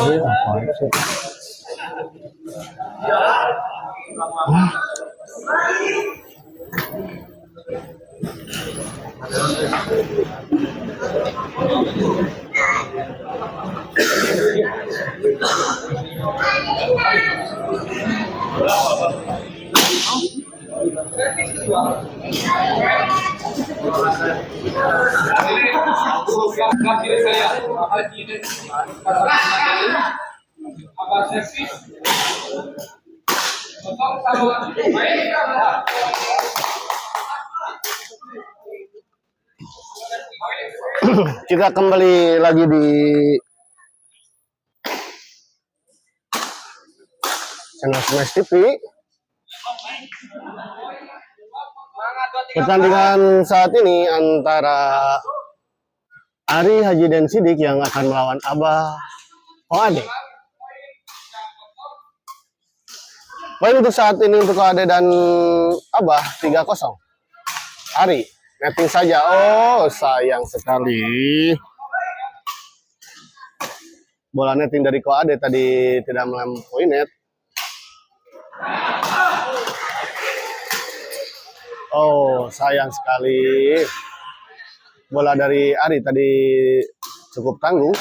Ini apaan sih? Kita kembali lagi di channel Smash TV. Pertandingan saat ini antara Ari Haji dan Sidik yang akan melawan Abah Koade. Poin untuk saat ini untuk Koade dan Abah 3-0. Ari netting saja. Oh, sayang sekali. Bola netting dari Koade tadi tidak melampaui net. Oh, sayang sekali. Bola dari Ari tadi cukup tangguh.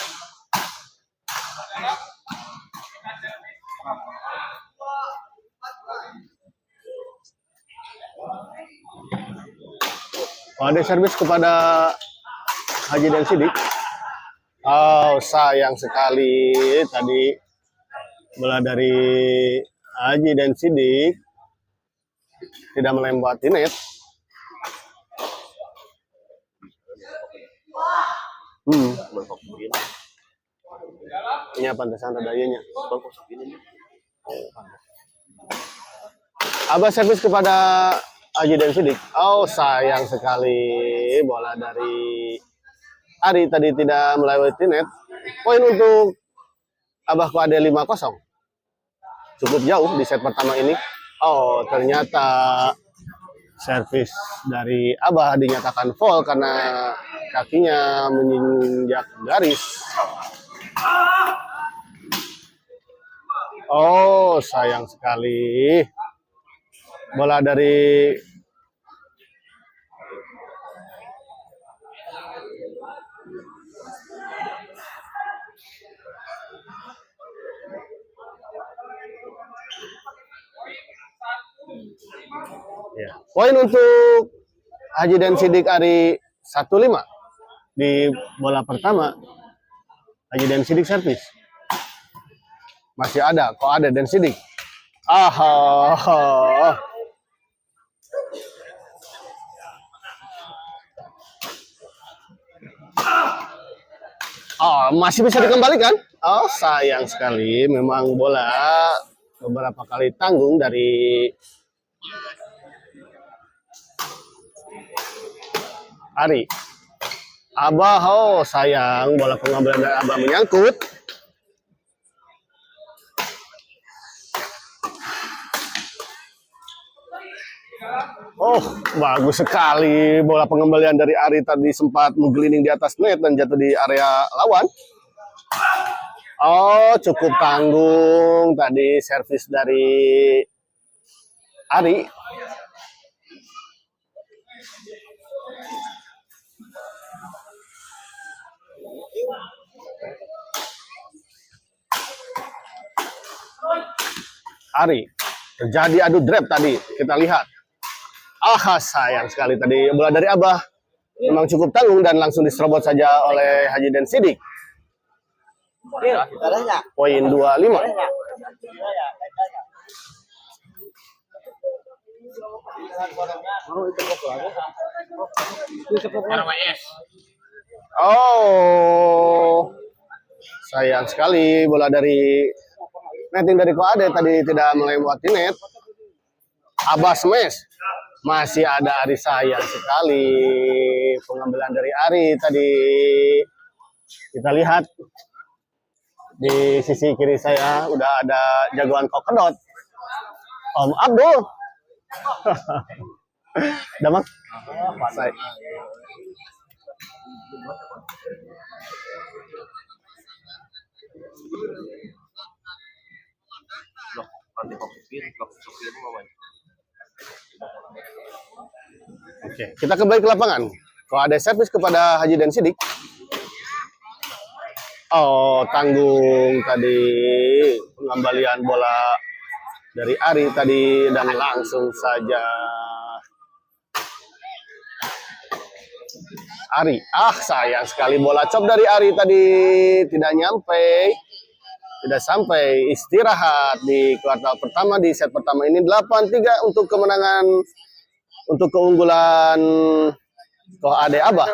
Ada servis kepada Haji dan Sidik. Oh, sayang sekali tadi bola dari Haji dan Sidik tidak melewati net. Ini apa pantesan ada ianya. Abah servis kepada Haji dan Sidik. Oh, sayang sekali bola dari Ari tadi tidak melewati net. Poin untuk Abah Koade 5-0. Cukup jauh di set pertama ini. Oh, ternyata servis dari Abah dinyatakan foul karena kakinya menginjak garis. Oh, sayang sekali. Bola dari ya. Poin untuk Haji dan Sidik Ari 1-5 di bola pertama. Haji dan Sidik servis. Masih ada Koade dan Sidik. Oh, masih bisa dikembalikan. Oh, sayang sekali. Memang bola beberapa kali tanggung dari Ari. Abah, oh sayang. Bola pengambilan dari Abah menyangkut. Oh, bagus sekali. Bola pengembalian dari Ari tadi sempat menggelinding di atas net dan jatuh di area lawan. Oh, cukup tanggung tadi servis dari Ari. Ari, terjadi adu drop tadi. Kita lihat. Sayang sekali tadi bola dari Abah memang cukup tanggung dan langsung diserobot saja oleh Haji dan Sidik. Poin 25. Oh, sayang sekali bola dari netting dari Koade tadi tidak melewati net. Abah smash. Masih ada Ari, sayang sekali pengambilan dari Ari tadi. Kita lihat di sisi kiri saya udah ada jagoan kokedot, Om Abdul. Damang. Oke, kita kembali ke lapangan. Kalau ada servis kepada Haji dan Sidik. Oh, tanggung tadi pengembalian bola dari Ari tadi dan langsung saja Ari. Sayang sekali bola chop dari Ari tadi tidak sampai istirahat di kuartal pertama di set pertama ini 8-3 untuk kemenangan untuk keunggulan Ko Ade Abah.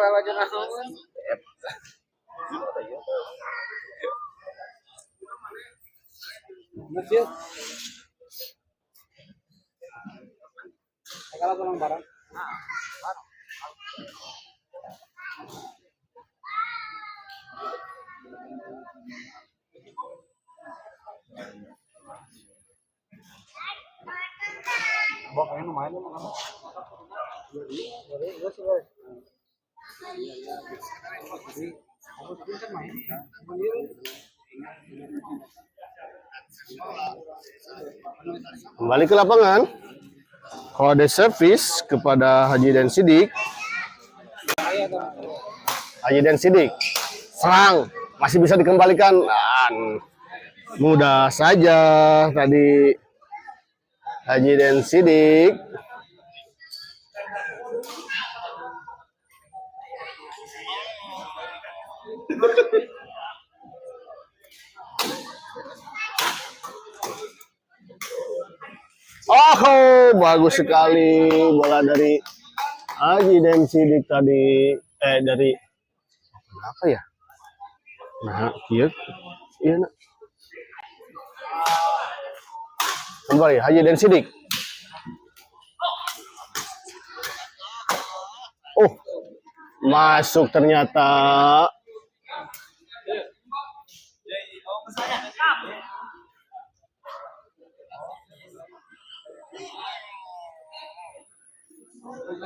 Kembali ke lapangan. Kode servis kepada Haji dan Sidik. Haji dan Sidik serang, masih bisa dikembalikan. Mudah saja tadi Haji dan Sidik. Oh, bagus sekali bola dari Haji dan Sidik tadi. Dari apa ya? Nah, iya nak. Kembali Haji dan Sidik. Oh, masuk ternyata.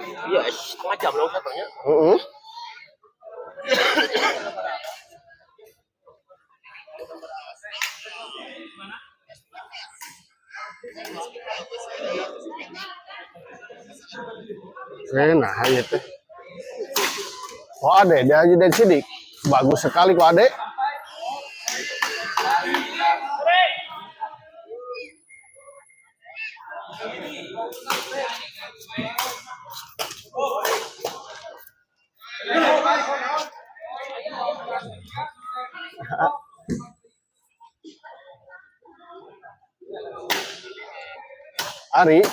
Iya, setengah jam loh katanya. Nah, itu. Kok Ade, dia Haji dan Sidik. Bagus sekali kok Ade. Ari.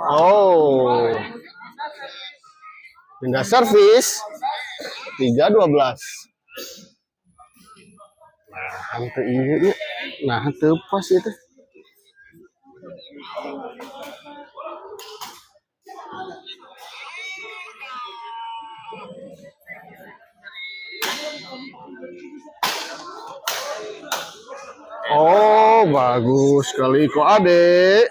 Oh. Pindah servis. 3-12. Nah, hantu ini. Nah, hantu pas itu. Oh, bagus sekali Ko Ade.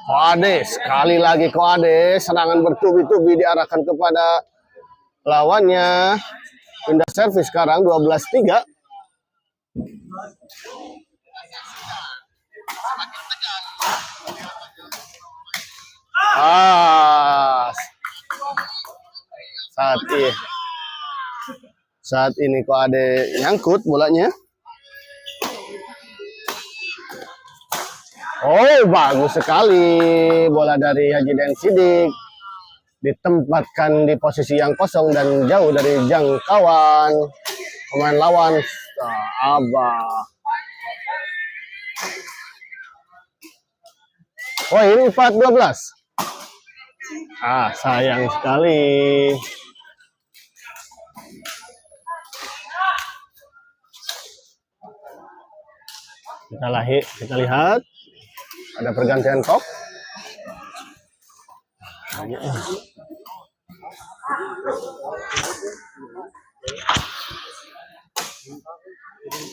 Ko Ade, sekali lagi Ko Ade, serangan bertubi-tubi diarahkan kepada lawannya. Pindah servis sekarang 12-3. Saat ini Ko Ade nyangkut bolanya. Oh, bagus sekali bola dari Haji dan Sidik. Ditempatkan di posisi yang kosong dan jauh dari jangkauan pemain lawan. Abah. Oh, ini 4-12. Sayang sekali. Kita lihat ada pergantian kok.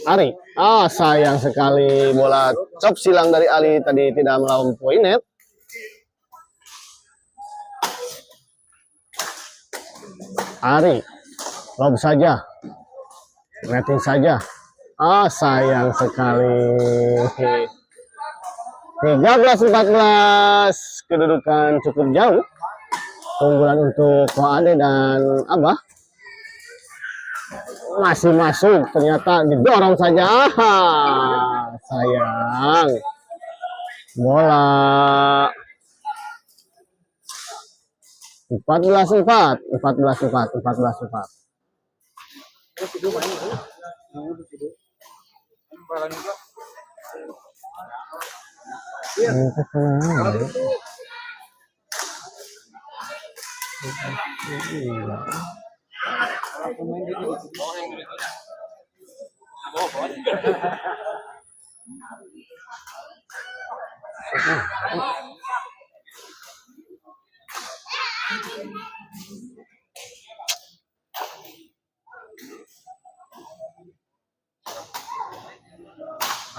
Ari, sayang sekali bola chop silang dari Ali tadi tidak melampaui net. Ari, lob saja, netting saja. Sayang sekali. 13-14, kedudukan cukup jauh. Keunggulan untuk Ko Ade dan Abah. Masih masuk, ternyata didorong saja. Sayang. Bola 14-4.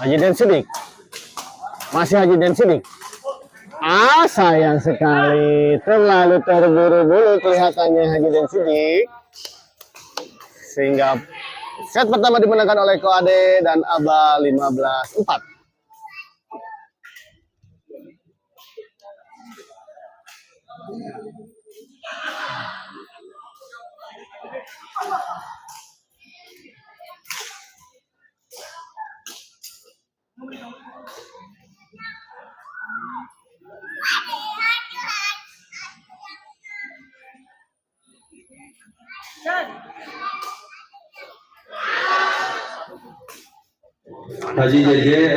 Haji Den Sidik. Masih Haji Den Sidik. Sayang sekali. Terlalu terburu-buru kelihatannya Haji Den Sidik. Sehingga set pertama dimenangkan oleh Ko Ade dan Abah 15-4. Haji JJ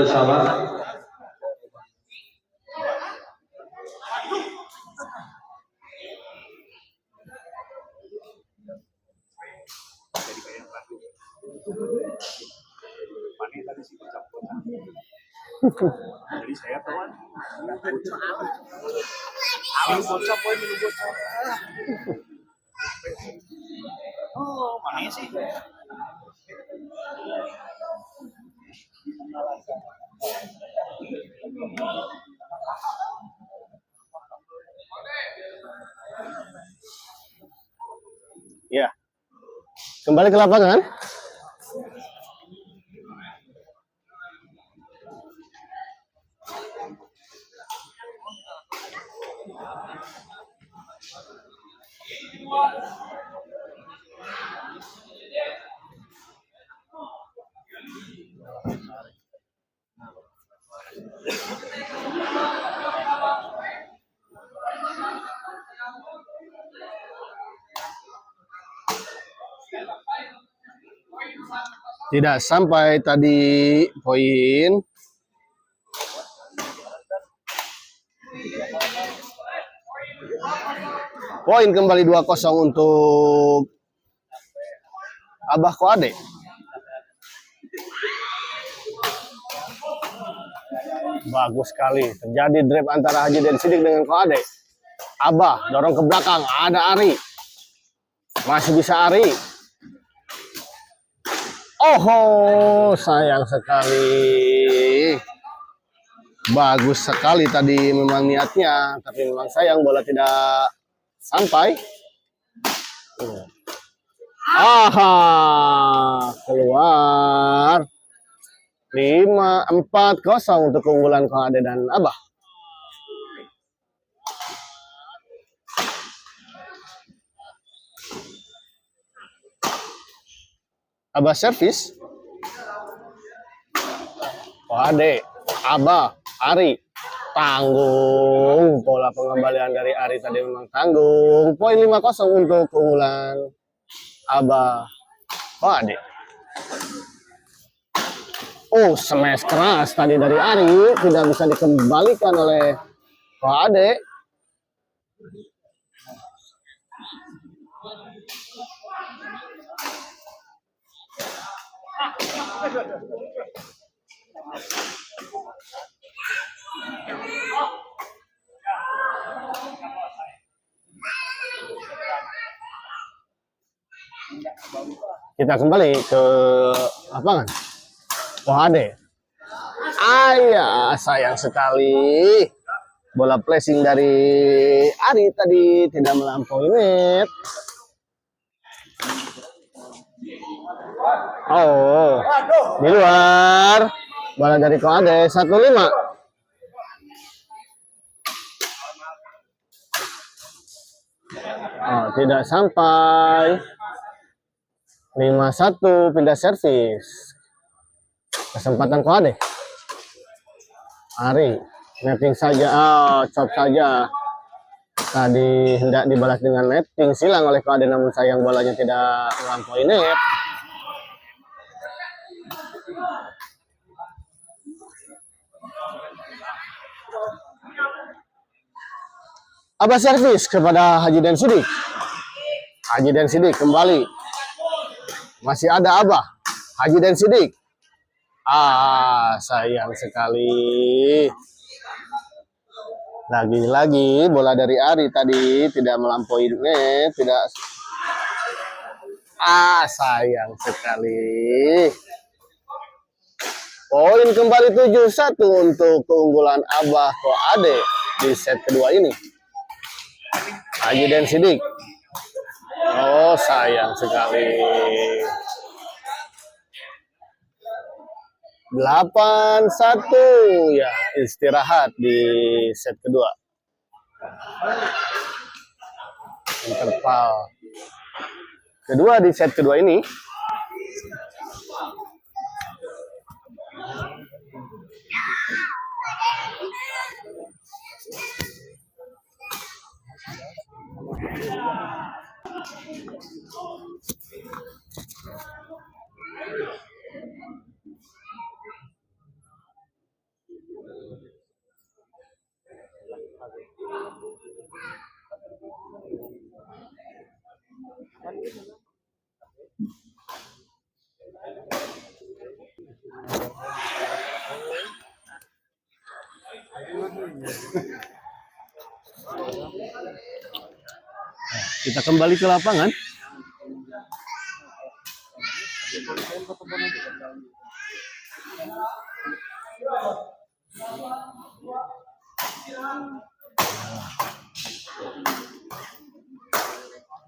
sahabat Jadi saya kawan. Minum bocap, boy, minum bocap. Oh, mana sih? Ya. Kembali ke lapangan. Tidak sampai tadi poin. Poin kembali 2-0 untuk Abah Ko Ade. Bagus sekali. Terjadi drive antara Haji Den Sidik dengan Ko Ade. Abah dorong ke belakang. Ada Ari. Masih bisa Ari. Oh, sayang sekali. Bagus sekali tadi memang niatnya, tapi memang sayang bola tidak sampai. Keluar. 5-4-0 untuk keunggulan Ko Ade dan Abah. Abah servis. Ko Ade, Abah, Ari. Tanggung. Pola pengembalian dari Ari tadi memang tanggung. Poin 5-0 untuk keunggulan Abah Ko Ade. Oh, smash keras tadi dari Ari. Tidak bisa dikembalikan oleh Ko Ade. Kita kembali ke lapangan. Ko Ade. Ayah, sayang sekali. Bola placing dari Ari tadi tidak melampaui net. Oh, di luar. Bola dari Koade 1-5. Oh, tidak sampai. 5-1 pindah servis. Kesempatan Koade. Ari, netting saja. Oh, chop saja. Tadi hendak dibalas dengan netting, silang oleh Koade, namun sayang bolanya tidak melampaui net. Abah servis kepada Haji dan Sidik. Haji dan Sidik kembali. Masih ada Abah. Haji dan Sidik. Sayang sekali. Lagi-lagi bola dari Ari tadi tidak melampaui net, tidak. Sayang sekali. Poin kembali 7-1 untuk keunggulan Abah Koade di set kedua ini. Haji dan Sidik. Oh, sayang sekali. 8-1 ya, istirahat di set kedua. Interval kedua di set kedua ini. Kita kembali ke lapangan.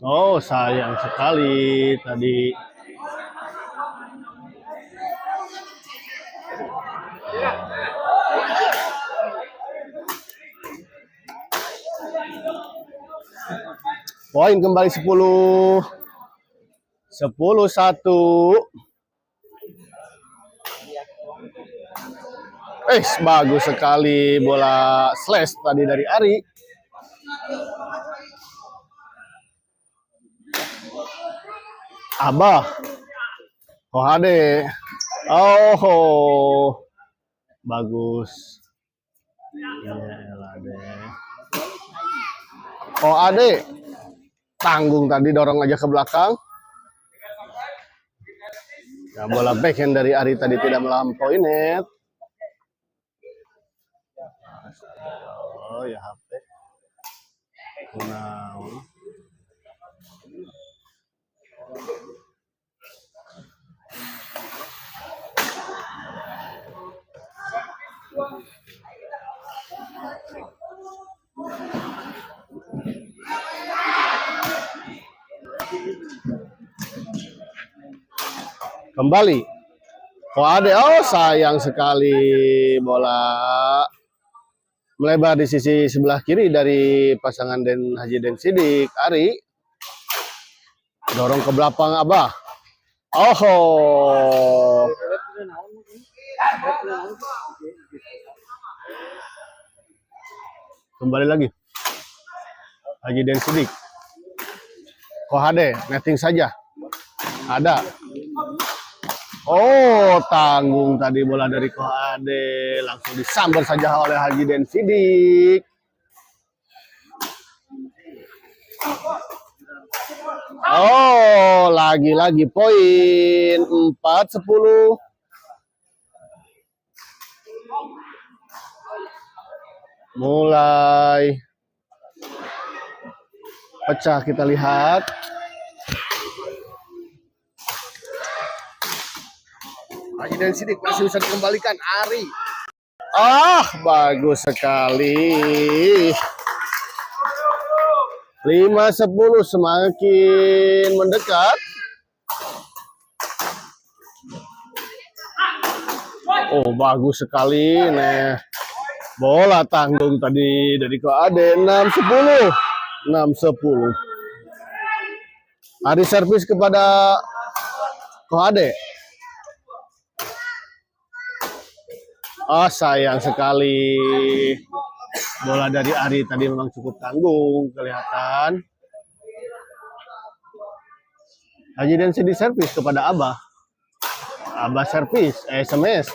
Oh, sayang sekali tadi. Poin kembali 10-1. Bagus sekali bola slash tadi dari Ari. Abah Koade. Oh, bagus. Koade tanggung tadi, dorong aja ke belakang. Ya, bola backhand dari Ari tadi tidak melampaui net. Oh ya, HP. Nah. Kembali Koade. Oh, sayang sekali bola melebar di sisi sebelah kiri dari pasangan Haji dan Sidik. Ari dorong ke belakang Abah. Oh, kembali lagi Haji dan Sidik. Koade netting saja. Ada. Oh, tanggung tadi bola dari Koade, langsung disambar saja oleh Haji dan Sidik. Oh, lagi-lagi poin 4-10. Mulai pecah, kita lihat. Haji dan Sidik masih bisa dikembalikan. Ari Bagus sekali. 5-10 semakin mendekat. Bagus sekali nih. Bola tanggung tadi dari Ko Ade. 6-10. 6-10. Ari servis kepada Ko Ade. Sayang sekali. Bola dari Ari tadi memang cukup tanggung, kelihatan. Haji Densi di servis kepada Abah. Abah servis, SMS.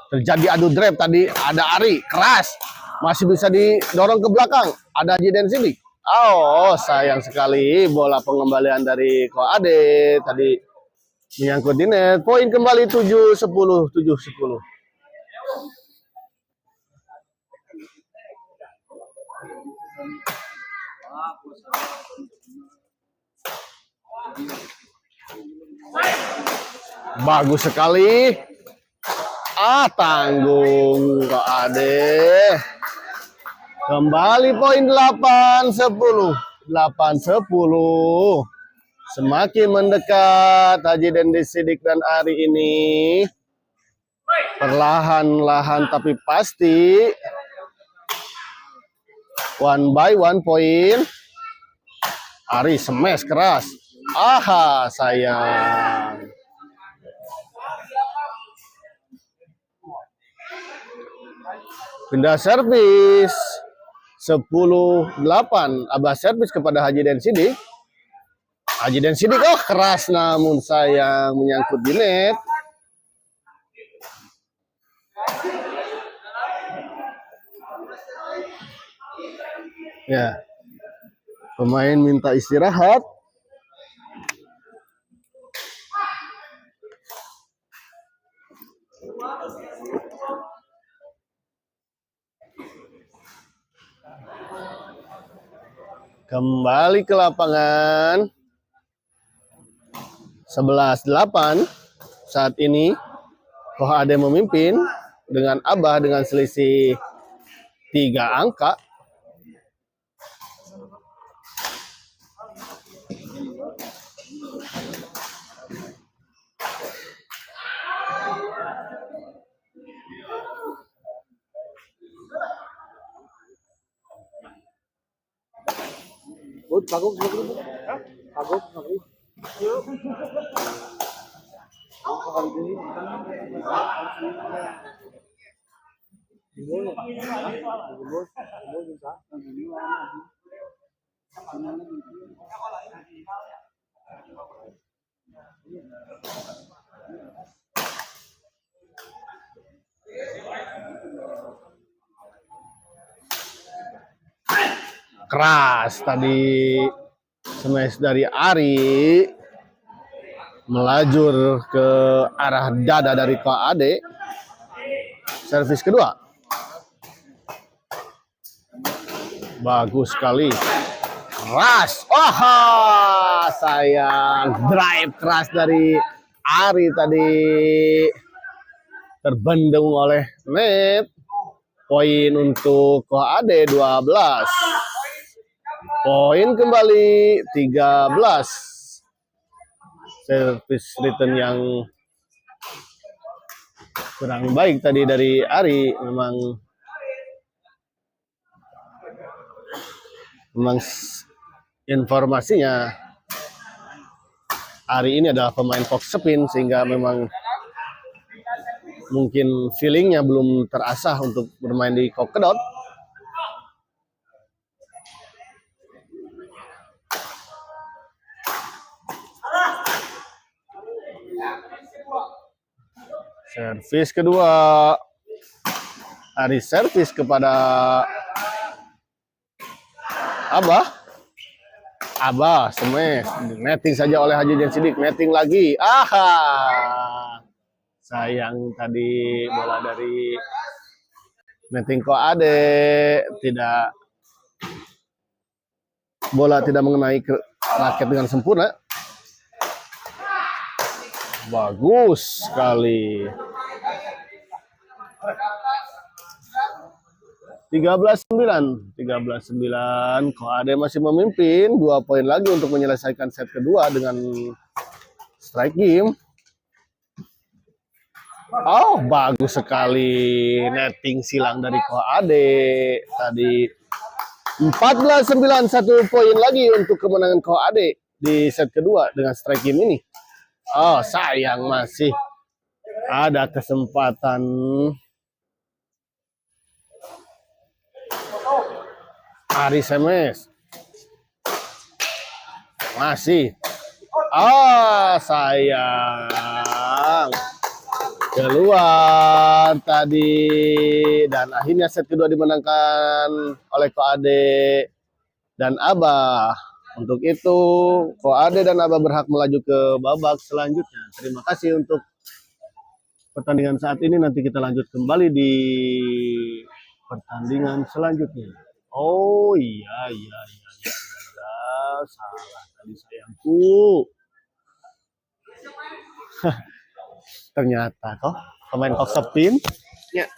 Terjadi adu drive tadi, ada Ari, keras. Masih bisa didorong ke belakang. Ada Haji Densi. Sayang sekali. Bola pengembalian dari Ko Ade tadi menyangkut di net. Poin kembali 7-10, 7-10. Bagus sekali. Tanggung Ko Ade. Kembali poin 8-10. 8-10. Semakin mendekat Haji Dendi Sidik dan Ari ini. Perlahan-lahan tapi pasti. One by one poin. Ari smash keras. Sayang. Pindah servis. 10-8. Abah servis kepada Haji Den Sidik. Haji Den Sidik keras namun sayang menyangkut di net. Ya. Pemain minta istirahat. Kembali ke lapangan. 11-8 saat ini. Ko Ade memimpin dengan Abah dengan selisih 3 angka. Kagok Keras tadi smash dari Ari, melajur ke arah dada dari Ko Ade. Servis kedua. Bagus sekali. Keras. Sayang. Drive keras dari Ari tadi. Terbendung oleh net. Poin untuk Ko Ade 12. Poin kembali 13. Servis return yang kurang baik tadi dari Ari. Memang informasinya Ari ini adalah pemain box spin sehingga memang mungkin feelingnya belum terasah untuk bermain di kokedot. Servis kedua. Ari servis kepada Abah. Abah smash. Netting saja oleh Haji Den Sidik. Netting lagi. Sayang tadi bola dari netting Ko Ade. Bola tidak mengenai raket dengan sempurna. Bagus sekali. 13-9. 13-9. Koade masih memimpin. 2 poin lagi untuk menyelesaikan set kedua dengan strike game. Oh, bagus sekali netting silang dari Koade. Tadi 14-9, 1 poin lagi untuk kemenangan Koade di set kedua dengan strike game ini. Oh, sayang masih ada kesempatan. Ari Semes masih. Ah, sayang. Keluar tadi. Dan akhirnya set kedua dimenangkan oleh Koade dan Abah. Untuk itu, Koade dan Abah berhak melaju ke babak selanjutnya. Terima kasih untuk pertandingan saat ini. Nanti kita lanjut kembali di pertandingan selanjutnya. Oh iya. Salah tadi sayangku. Ternyata kok pemain kok spin. Ya.